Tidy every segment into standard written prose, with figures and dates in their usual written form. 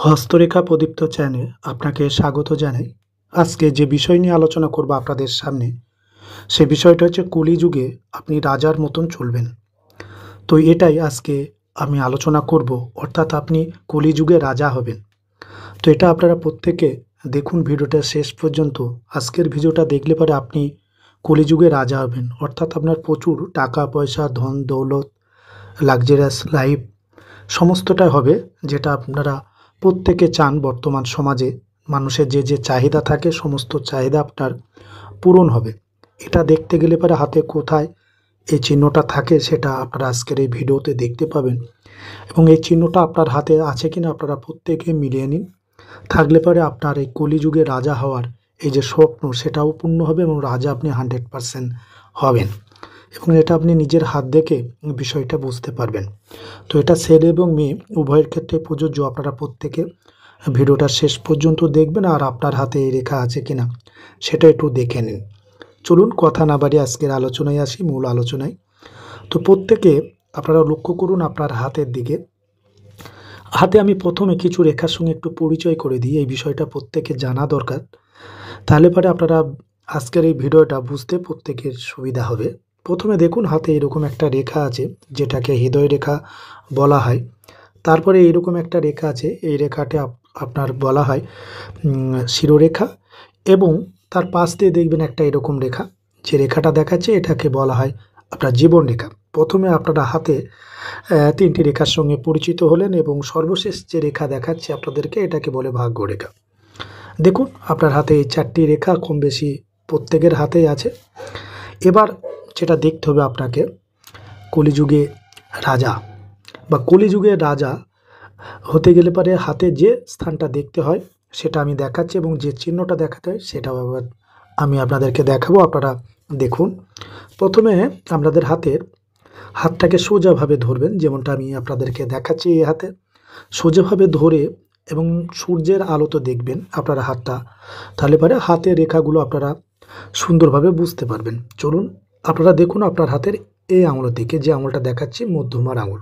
হস্তরেখা প্রদীপ্ত চ্যানেলে আপনাকে স্বাগত জানাই। আজকে যে বিষয় নিয়ে আলোচনা করব আপনাদের সামনে, সে বিষয়টা হচ্ছে কলিযুগে আপনি রাজার মতন চলবেন। তো এটাই আজকে আমি আলোচনা করব, অর্থাৎ আপনি কলিযুগে রাজা হবেন। তো এটা আপনারা প্রত্যেকে দেখুন ভিডিওটা শেষ পর্যন্ত। আজকের ভিডিওটা দেখলে পরে আপনি কলিযুগে রাজা হবেন, অর্থাৎ আপনার প্রচুর টাকা পয়সা, ধন দৌলত, লাক্সারিয়াস লাইফ সমস্তটাই হবে, যেটা আপনারা প্রত্যেকে চান। বর্তমান সমাজে মানুষের যে যে চাহিদা থাকে, সমস্ত চাহিদা আপনার পূরণ হবে। এটা দেখতে গেলে পরে হাতে কোথায় এই চিহ্নটা থাকে সেটা আপনারা আজকের এই ভিডিওতে দেখতে পাবেন, এবং এই চিহ্নটা আপনার হাতে আছে কিনা আপনারা প্রত্যেকে মিলিয়ে নিন। থাকলে পরে আপনার এই কলিযুগে রাজা হওয়ার এই যে স্বপ্ন, সেটাও পূর্ণ হবে এবং রাজা আপনি 100% হবেন, এবং এটা আপনি নিজের হাত দেখে বিষয়টা বুঝতে পারবেন। তো এটা ছেলে এবং মেয়ে উভয়ের ক্ষেত্রে প্রযোজ্য। আপনারা প্রত্যেকে ভিডিওটা শেষ পর্যন্ত দেখবেন, আর আপনার হাতে এই রেখা আছে কিনা সেটা একটু দেখে নিন। চলুন কথা না বাড়িয়ে আজকের আলোচনায় আসি, মূল আলোচনায়। তো প্রত্যেকে আপনারা লক্ষ্য করুন আপনার হাতের দিকে। হাতে আমি প্রথমে কিছু রেখার সঙ্গে একটু পরিচয় করে দিই, এই বিষয়টা প্রত্যেকে জানা দরকার। তাহলে পরে আপনারা আজকের এই ভিডিওটা বুঝতে প্রত্যেকের সুবিধা হবে। প্রথমে দেখুন হাতে এরকম একটা রেখা আছে, যেটাকে হৃদয় রেখা বলা হয়। তারপরে এইরকম একটা রেখা আছে, এই রেখাটা আপনার বলা হয় শিরোরেখা, এবং তার পাশ দিয়ে দেখবেন একটা এরকম রেখা, যে রেখাটা দেখাচ্ছে এটাকে বলা হয় আপনার জীবন রেখা। প্রথমে আপনারা হাতে তিনটি রেখার সঙ্গে পরিচিত হলেন, এবং সর্বশেষ যে রেখা দেখাচ্ছে আপনাদেরকে, এটাকে বলে ভাগ্য রেখা। দেখুন আপনার হাতে এই চারটি রেখা কম বেশি প্রত্যেকের হাতেই আছে। এবার যেটা দেখতে হবে আপনাকে, কলিযুগে রাজা বা কলিযুগের রাজা হতে গেলে পরে হাতে যে স্থানটা দেখতে হয় সেটা আমি দেখাচ্ছি, এবং যে চিহ্নটা দেখাতে হয় সেটাও আবার আমি আপনাদেরকে দেখাবো। আপনারা দেখুন, প্রথমে আপনাদের হাতটাকে সোজাভাবে ধরবেন, যেমনটা আমি আপনাদেরকে দেখাচ্ছি। এই হাতে সোজাভাবে ধরে এবং সূর্যের আলোতে দেখবেন আপনারা হাতটা, তাহলে পরে হাতের রেখাগুলো আপনারা সুন্দরভাবে বুঝতে পারবেন। চলুন আপনারা দেখুন আপনার হাতের এই আঙুলের দিকে, যে আঙুলটা দেখাচ্ছি মধ্যমার আঙুল,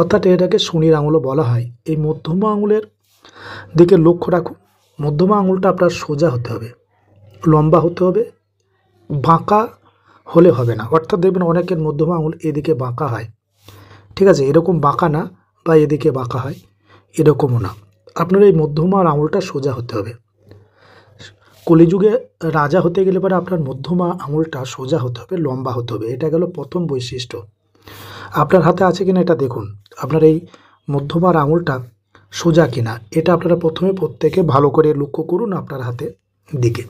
অর্থাৎ এটাকে শনির আঙুলও বলা হয়। এই মধ্যমা আঙুলের দিকে লক্ষ্য রাখুন। মধ্যমা আঙুলটা আপনার সোজা হতে হবে, লম্বা হতে হবে, বাঁকা হলে হবে না। অর্থাৎ দেখবেন অনেকের মধ্যমা আঙুল এদিকে বাঁকা হয়, ঠিক আছে, এরকম বাঁকা না, বা এদিকে বাঁকা হয়, এরকমও না। আপনার এই মধ্যমার আঙুলটা সোজা হতে হবে। কলিযুগে রাজা হতে গেলে পরে আপনার মধ্যমা আঙুলটা সোজা হতে হবে, লম্বা হতে হবে। এটা গেল প্রথম বৈশিষ্ট্য। আপনার হাতে আছে কিনা এটা দেখুন, আপনার এই মধ্যমার আঙুলটা সোজা কিনা এটা আপনারা প্রথমে প্রত্যেকে ভালো করে লক্ষ্য করুন আপনার হাতে দিকে।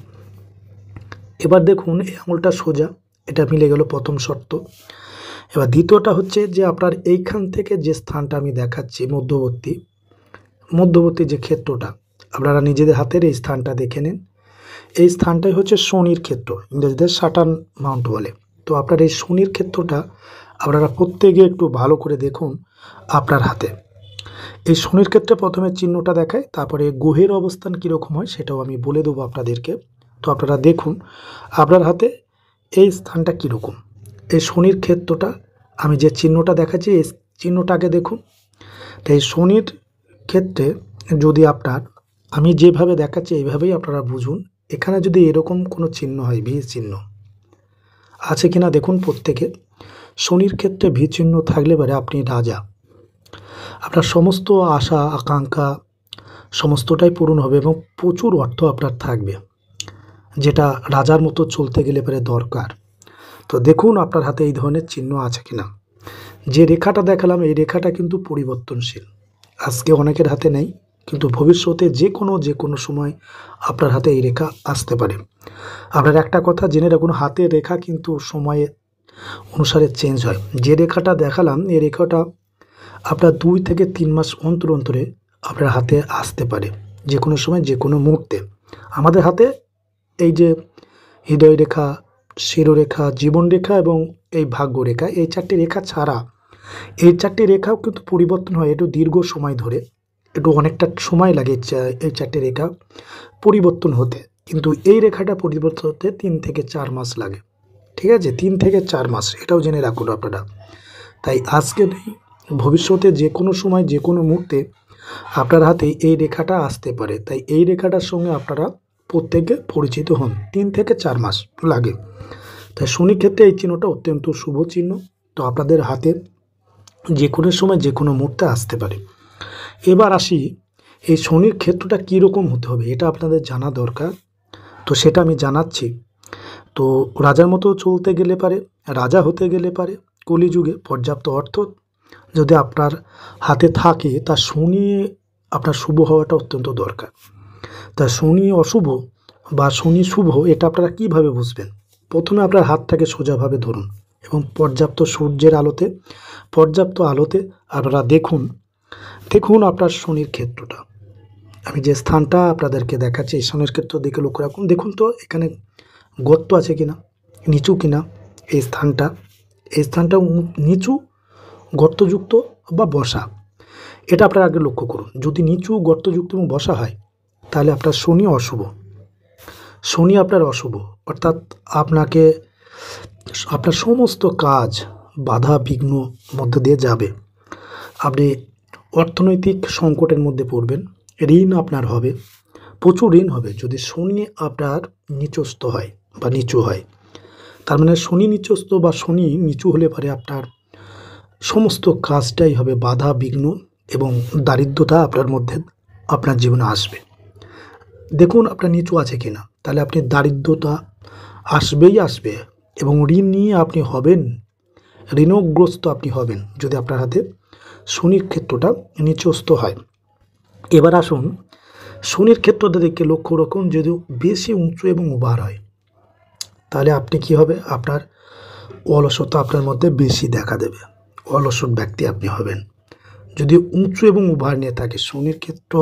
এবার দেখুন এই আঙুলটা সোজা, এটা মিলে গেল প্রথম শর্ত। এবার দ্বিতীয়টা হচ্ছে যে আপনার এইখান থেকে যে স্থানটা আমি দেখাচ্ছি, মধ্যবর্তী যে ক্ষেত্রটা, আপনারা নিজেদের হাতের এই স্থানটা দেখে নিন। এই স্থানটাই হচ্ছে শনির ক্ষেত্র, ইংরেজিদের স্যাটার্ন মাউন্ট বলে। তো আপনার এই শনির ক্ষেত্রটা আপনারা প্রত্যেকে একটু ভালো করে দেখুন আপনার হাতে। এই শনির ক্ষেত্রে প্রথমে চিহ্নটা দেখায়, তারপরে গ্রহের অবস্থান কীরকম হয় সেটাও আমি বলে দেবো আপনাদেরকে। তো আপনারা দেখুন আপনার হাতে এই স্থানটা কীরকম। এই শনির ক্ষেত্রটা আমি যে চিহ্নটা দেখাচ্ছি, এই চিহ্নটাকে দেখুন। তো এই শনির ক্ষেত্রে যদি আপনার আমি যেভাবে দেখাচ্ছি এইভাবেই আপনারা বুঝুন। এখানে যদি এরকম কোনো চিহ্ন হয়, ভি চিহ্ন আছে কিনা দেখুন প্রত্যেকে। শনির ক্ষেত্রে ভি চিহ্ন থাকলে পরে আপনি রাজা, আপনার সমস্ত আশা আকাঙ্ক্ষা সমস্তটাই পূরণ হবে, এবং প্রচুর অর্থ আপনার থাকবে, যেটা রাজার মতো চলতে গেলে পরে দরকার। তো দেখুন আপনার হাতে এই ধরনের চিহ্ন আছে কিনা। যে রেখাটা দেখালাম এই রেখাটা কিন্তু পরিবর্তনশীল, আজকে অনেকের হাতে নেই, কিন্তু ভবিষ্যতে যে কোনো সময় আপনার হাতে এই রেখা আসতে পারে। আপনার একটা কথা জেনে রাখুন, হাতের রেখা কিন্তু সময়ে অনুসারে চেঞ্জ হয়। যে রেখাটা দেখালাম এই রেখাটা আপনার 2 থেকে 3 মাস অন্তর অন্তরে আপনার হাতে আসতে পারে, যে কোনো সময় যে কোনো মুহূর্তে। আমাদের হাতে এই যে হৃদয় রেখা, শিরোরেখা, জীবন রেখা এবং এই ভাগ্য রেখা, এই চারটি রেখা ছাড়া এই চারটি রেখাও কিন্তু পরিবর্তন হয় একটু দীর্ঘ সময় ধরে, একটু অনেকটা সময় লাগে এই চারটি রেখা পরিবর্তন হতে। কিন্তু এই রেখাটা পরিবর্তন হতে 3 থেকে 4 মাস লাগে, ঠিক আছে, 3 থেকে 4 মাস, এটাও জেনে রাখুন আপনারা। তাই আজকে নেই, ভবিষ্যতে যে কোনো সময় যে কোনো মুহূর্তে আপনার হাতে এই রেখাটা আসতে পারে। তাই এই রেখাটার সঙ্গে আপনারা প্রত্যেকে পরিচিত হন। 3 থেকে 4 মাস লাগে। তাই শনির ক্ষেত্রে এই চিহ্নটা অত্যন্ত শুভ চিহ্ন। তো আপনাদের হাতে যে কোনো সময় যে কোনো মুহূর্তে আসতে পারে। এবার আসি, এই শনির ক্ষেত্রটা কীরকম হতে হবে এটা আপনাদের জানা দরকার। তো সেটা আমি জানাচ্ছি। তো রাজার মতো চলতে গেলে পারে, রাজা হতে গেলে পারে কলিযুগে পর্যাপ্ত অর্থ যদি আপনার হাতে থাকে, তা শনি আপনার শুভ হওয়াটা অত্যন্ত দরকার। তা শনি অশুভ বা শনি শুভ এটা আপনারা কীভাবে বুঝবেন? প্রথমে আপনার হাতটাকে সোজাভাবে ধরুন এবং পর্যাপ্ত সূর্যের আলোতে, পর্যাপ্ত আলোতে আপনারা দেখুন আপনার শনির ক্ষেত্রটা। আমি যে স্থানটা আপনাদেরকে দেখাচ্ছি এই শনির ক্ষেত্র দিকে লক্ষ্য রাখুন। দেখুন তো এখানে গর্ত আছে কিনা, নিচু কিনা এই স্থানটা নিচু, গর্তযুক্ত বা বসা, এটা আপনারা আগে লক্ষ্য করুন। যদি নিচু, গর্তযুক্ত এবং বসা হয় তাহলে আপনার শনি অশুভ। শনি আপনার অশুভ, অর্থাৎ আপনাকে আপনার সমস্ত কাজ বাধা বিঘ্ন মধ্য দিয়ে যাবে। আপনি অর্থনৈতিক সংকটের মধ্যে পড়বেন, ঋণ আপনার হবে, প্রচুর ঋণ হবে যদি শনি আপনার নিচস্থ হয় বা নিচু হয়। তার মানে শনি নিচস্থ বা শনি নিচু হলে পারে আপনার সমস্ত কাজটাই হবে বাধা বিঘ্ন এবং দারিদ্রতা আপনার মধ্যে আপনার জীবনে আসবে। দেখুন আপনার নিচু আছে কিনা, তাহলে আপনি দারিদ্রতা আসবে এবং ঋণ নিয়ে আপনি হবেন, ঋণগ্রস্ত আপনি হবেন যদি আপনার হাতে শনির ক্ষেত্রটা নিচস্থ হয়। এবার আসুন, শনির ক্ষেত্রটা দেখে লক্ষ্য রাখুন যদি বেশি উঁচু এবং উভার হয় তাহলে আপনি কি হবে, আপনার অলসতা আপনার মধ্যে বেশি দেখা দেবে, অলসট ব্যক্তি আপনি হবেন। যদি উঁচু এবং উভার নিয়ে থাকে, শনির ক্ষেত্র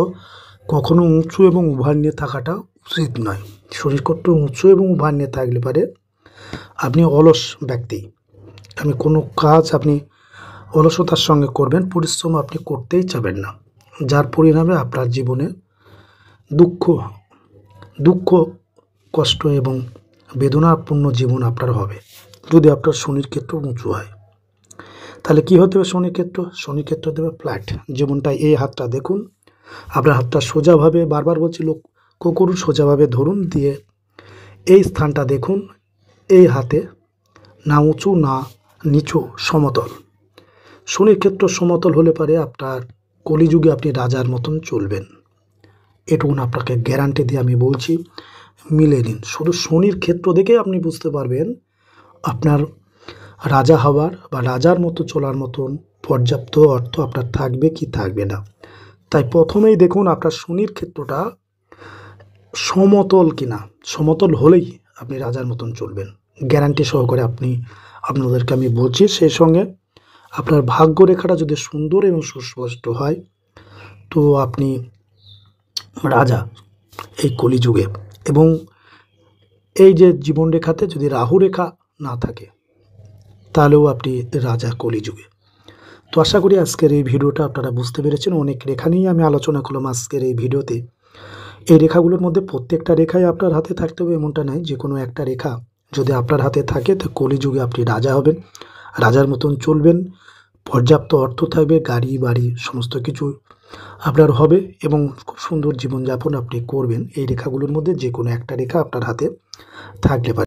কখনো উঁচু এবং উভার নিয়ে থাকাটা উচিত নয়। শনির ক্ষেত্র উঁচু এবং উভার নিয়ে থাকলে পারে আপনি অলস ব্যক্তি। আমি কোনো কাজ আপনি অলসতার সঙ্গে করবেন, পরিশ্রম আপনি করতেই চাবেন না, যার পরিণামে আপনার জীবনে দুঃখ কষ্ট এবং বেদনাপূর্ণ জীবন আপনার হবে। যদি আপনার শনির ক্ষেত্র উঁচু হয় তাহলে কি হতে হবে, শনির ক্ষেত্র দেবে ফ্ল্যাট। যেমনটা এই হাতটা দেখুন, আপনার হাতটা সোজাভাবে, বারবার বলছি লক্ষ্য করুন, সোজাভাবে ধরুন, দিয়ে এই স্থানটা দেখুন, এই হাতে না উঁচু না নিচু, সমতল। শনির ক্ষেত্র সমতল হলে পারে আপনার কলিযুগে আপনি রাজার মতন চলবেন, এটুকুন আপনাকে গ্যারান্টি দিয়ে আমি বলছি। মিলে নিন, শুধু শনির ক্ষেত্র দেখে আপনি বুঝতে পারবেন আপনার রাজা হওয়ার বা রাজার মতো চলার মতন পর্যাপ্ত অর্থ আপনার থাকবে কি থাকবে না। তাই প্রথমেই দেখুন আপনার শনির ক্ষেত্রটা সমতল কিনা, সমতল হলেই আপনি রাজার মতন চলবেন, গ্যারান্টি সহকারে আপনাদেরকে আমি বলছি। সেই সঙ্গে আপনার ভাগ্য রেখাটা যদি সুন্দর এবং সুস্পষ্ট হয় তো আপনি রাজা এই কলিযুগে। এবং এই যে জীবনরেখাতে যদি রাহু রেখা না থাকে তাহলেও আপনি রাজা কলিযুগে। তো আশা করি আজকের এই ভিডিওটা আপনারা বুঝতে পেরেছেন। অনেক রেখা নিয়ে আমি আলোচনা করলাম আজকের এই ভিডিওতে। এই রেখাগুলোর মধ্যে প্রত্যেকটা রেখাই আপনার হাতে থাকতে হবে এমনটা নয়, যে কোনো একটা রেখা যদি আপনার হাতে থাকে তো কলিযুগে আপনি রাজা হবেন, রাজার মতন চলবেন, পর্যাপ্ত অর্থ থাকবে, গাড়ি বাড়ি সমস্ত কিছু আপনার হবে এবং খুব সুন্দর জীবনযাপন আপনি করবেন। এই রেখাগুলোর মধ্যে যে কোনো একটা রেখা আপনার হাতে থাকলে পারে।